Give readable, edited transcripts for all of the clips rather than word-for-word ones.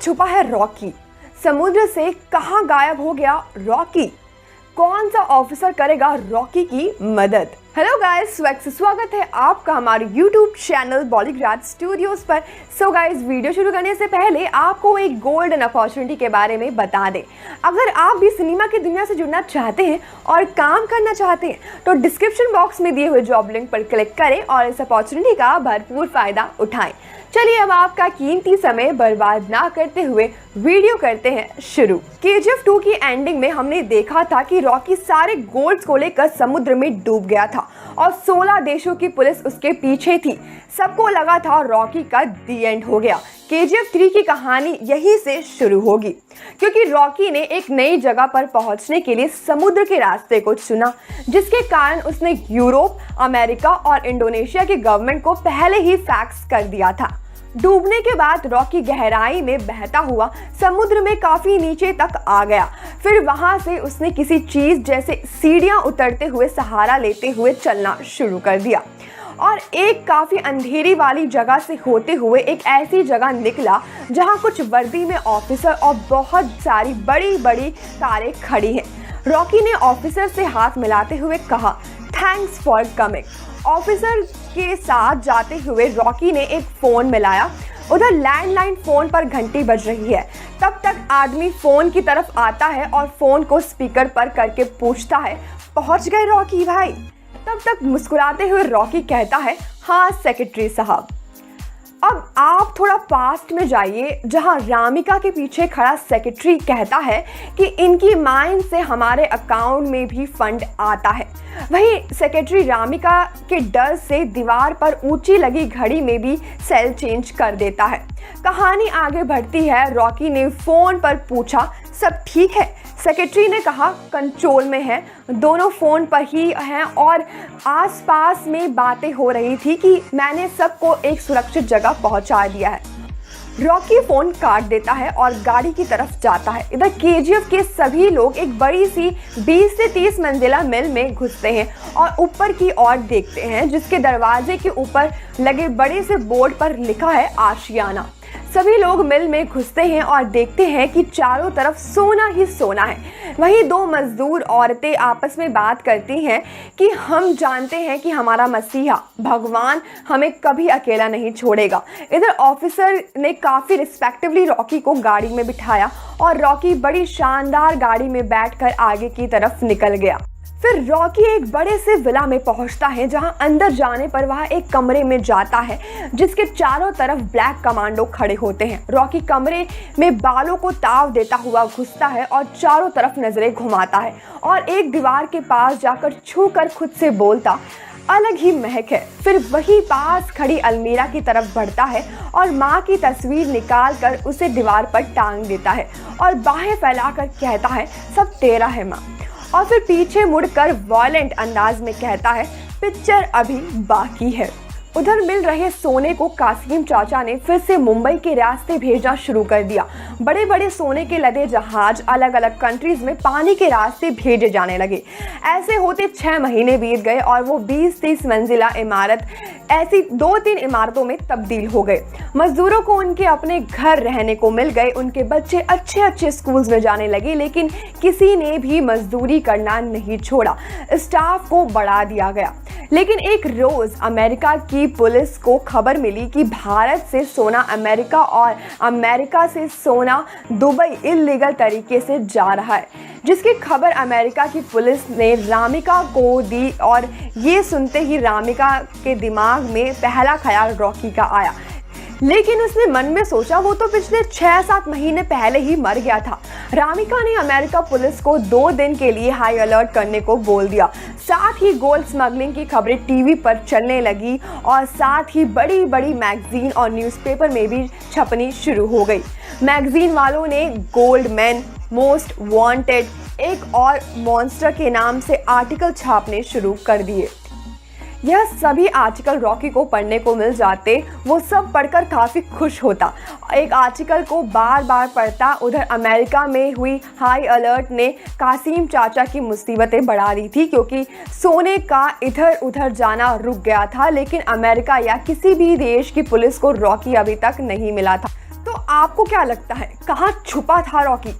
छुपा है रॉकी? समुद्र से कहां गायब हो गया रॉकी? कौन सा ऑफिसर करेगा रॉकी की मदद? हेलो गाइस, स्वागत है आपका हमारे यूट्यूब चैनल बॉलीग्राड स्टूडियोज पर। सो गाइस, वीडियो शुरू करने से पहले आपको एक गोल्डन अपॉर्चुनिटी के बारे में बता दें। अगर आप भी सिनेमा की दुनिया से जुड़ना चाहते हैं और काम करना चाहते हैं तो डिस्क्रिप्शन बॉक्स में दिए हुए जॉब लिंक पर क्लिक करें और इस अपॉर्चुनिटी का भरपूर फायदा उठाएं। चलिए अब आपका कीमती समय बर्बाद ना करते हुए वीडियो करते हैं शुरू। KGF 2 की एंडिंग में हमने देखा था कि रॉकी सारे गोल्ड्स को लेकर समुद्र में डूब गया था और 16 देशों की पुलिस उसके पीछे थी। सबको लगा था रॉकी का दी एंड हो गया। KGF 3 की कहानी यहीं से शुरू होगी, क्योंकि रॉकी ने एक नई जगह पर पहुंचने के लिए समुद्र के रास्ते को चुना, जिसके कारण उसने यूरोप, अमेरिका और इंडोनेशिया के गवर्नमेंट को पहले ही फैक्स कर दिया था। डूबने के बाद रॉकी गहराई में बहता हुआ समुद्र में काफी नीचे तक आ गया। फिर वहां से उसने किसी चीज जैसे सीढ़ियां उतरते हुए सहारा लेते हुए चलना शुरू कर दिया और एक काफी अंधेरी वाली जगह से होते हुए एक ऐसी जगह निकला जहां कुछ वर्दी में ऑफिसर और बहुत सारी बड़ी बड़ी कारें खड़ी हैं। रॉकी ने ऑफिसर से हाथ मिलाते हुए कहा, थैंक्स फॉर कमिंग। ऑफिसर के साथ जाते हुए रॉकी ने एक फोन मिलाया। उधर लैंडलाइन फोन पर घंटी बज रही है। तब तक आदमी फोन की तरफ आता है और फोन को स्पीकर पर करके पूछता है, पहुंच गए रॉकी भाई? तब तक मुस्कुराते हुए रॉकी कहता है, हाँ सेक्रेटरी साहब। अब आप थोड़ा पास्ट में जाइए, जहां रामिका के पीछे खड़ा सेक्रेटरी कहता है कि इनकी माइन से हमारे अकाउंट में भी फंड आता है। वहीं सेक्रेटरी रामिका के डर से दीवार पर ऊंची लगी घड़ी में भी सेल चेंज कर देता है। कहानी आगे बढ़ती है। रॉकी ने फोन पर पूछा, सब ठीक है? सेक्रेटरी ने कहा, कंट्रोल में है, दोनों फ़ोन पर ही हैं और आसपास में बातें हो रही थी कि मैंने सबको एक सुरक्षित जगह पहुंचा दिया है। रॉकी फ़ोन काट देता है और गाड़ी की तरफ जाता है। इधर KGF के सभी लोग एक बड़ी सी 20 से 30 मंजिला मिल में घुसते हैं और ऊपर की ओर देखते हैं, जिसके दरवाजे के ऊपर लगे बड़े से बोर्ड पर लिखा है आशियाना। सभी लोग मिल में घुसते हैं और देखते हैं कि चारों तरफ सोना ही सोना है। वहीं दो मजदूर औरतें आपस में बात करती हैं कि हम जानते हैं कि हमारा मसीहा भगवान हमें कभी अकेला नहीं छोड़ेगा। इधर ऑफिसर ने काफ़ी रिस्पेक्टिवली रॉकी को गाड़ी में बिठाया और रॉकी बड़ी शानदार गाड़ी में बैठकर आगे की तरफ निकल गया। फिर रॉकी एक बड़े से विला में पहुंचता है, जहां अंदर जाने पर वह एक कमरे में जाता है जिसके चारों तरफ ब्लैक कमांडो खड़े होते हैं। रॉकी कमरे में बालों को ताव देता हुआ घुसता है और चारों तरफ नजरें घुमाता है और एक दीवार के पास जाकर छूकर खुद से बोलता, अलग ही महक है। फिर वही पास खड़ी अलमीरा की तरफ बढ़ता है और माँ की तस्वीर निकाल कर उसे दीवार पर टांग देता है और बाहें फैलाकर कहता है, सब तेरा है माँ। और फिर पीछे मुड़कर वॉयलेंट अंदाज में कहता है, पिक्चर अभी बाकी है। उधर मिल रहे सोने को कासिम चाचा ने फिर से मुंबई के रास्ते भेजना शुरू कर दिया। बड़े बड़े सोने के लदे जहाज अलग अलग कंट्रीज में पानी के रास्ते भेजे जाने लगे। ऐसे होते 6 महीने बीत गए और वो 20-30 मंजिला इमारत ऐसी 2-3 इमारतों में तब्दील हो गए। मजदूरों को उनके अपने घर रहने को मिल गए। उनके बच्चे अच्छे अच्छे स्कूल्स में जाने लगे, लेकिन किसी ने भी मजदूरी करना नहीं छोड़ा। स्टाफ को बढ़ा दिया गया। लेकिन एक रोज अमेरिका की पुलिस को खबर मिली कि भारत से सोना अमेरिका और अमेरिका से सोना दुबई इल्लीगल तरीके से जा रहा है, जिसकी खबर अमेरिका की पुलिस ने रामिका को दी और ये सुनते ही रामिका के दिमाग में पहला ख्याल रॉकी का आया। लेकिन उसने मन में सोचा, वो तो पिछले 6-7 महीने पहले ही मर गया था। रामिका ने अमेरिका पुलिस को 2 दिन के लिए हाई अलर्ट करने को बोल दिया। साथ ही गोल्ड स्मगलिंग की खबरें टीवी पर चलने लगी और साथ ही बड़ी बड़ी मैगजीन और न्यूज़पेपर में भी छपनी शुरू हो गई। मैगजीन वालों ने गोल्ड मैन, मोस्ट वांटेड एक और मॉन्स्टर के नाम से आर्टिकल छापने शुरू कर दिए। यह सभी आर्टिकल रॉकी को पढ़ने को मिल जाते। वो सब पढ़कर काफ़ी खुश होता। एक आर्टिकल को बार बार पढ़ता। उधर अमेरिका में हुई हाई अलर्ट ने कासिम चाचा की मुसीबतें बढ़ा दी थी, क्योंकि सोने का इधर उधर जाना रुक गया था। लेकिन अमेरिका या किसी भी देश की पुलिस को रॉकी अभी तक नहीं मिला था। तो आपको क्या लगता है, कहाँ छुपा था रॉकी?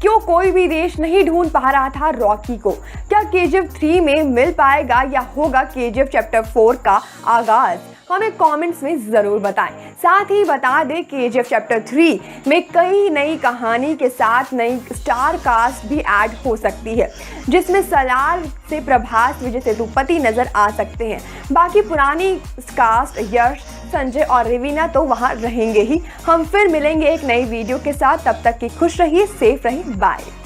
क्यों कोई भी देश नहीं ढूंढ पा रहा था रॉकी को? क्या KGF 3 में मिल पाएगा या होगा KGF चैप्टर 4 का आगाज? हमें कमेंट्स में ज़रूर बताएं। साथ ही बता दें KGF चैप्टर 3 में कई नई कहानी के साथ नई स्टार कास्ट भी ऐड हो सकती है, जिसमें सलार से प्रभास, विजय सेतुपति नजर आ सकते हैं। बाकी पुरानी कास्ट यश, संजय और रवीना तो वहाँ रहेंगे ही। हम फिर मिलेंगे एक नई वीडियो के साथ, तब तक की खुश रहिए, सेफ रहिए, बाय।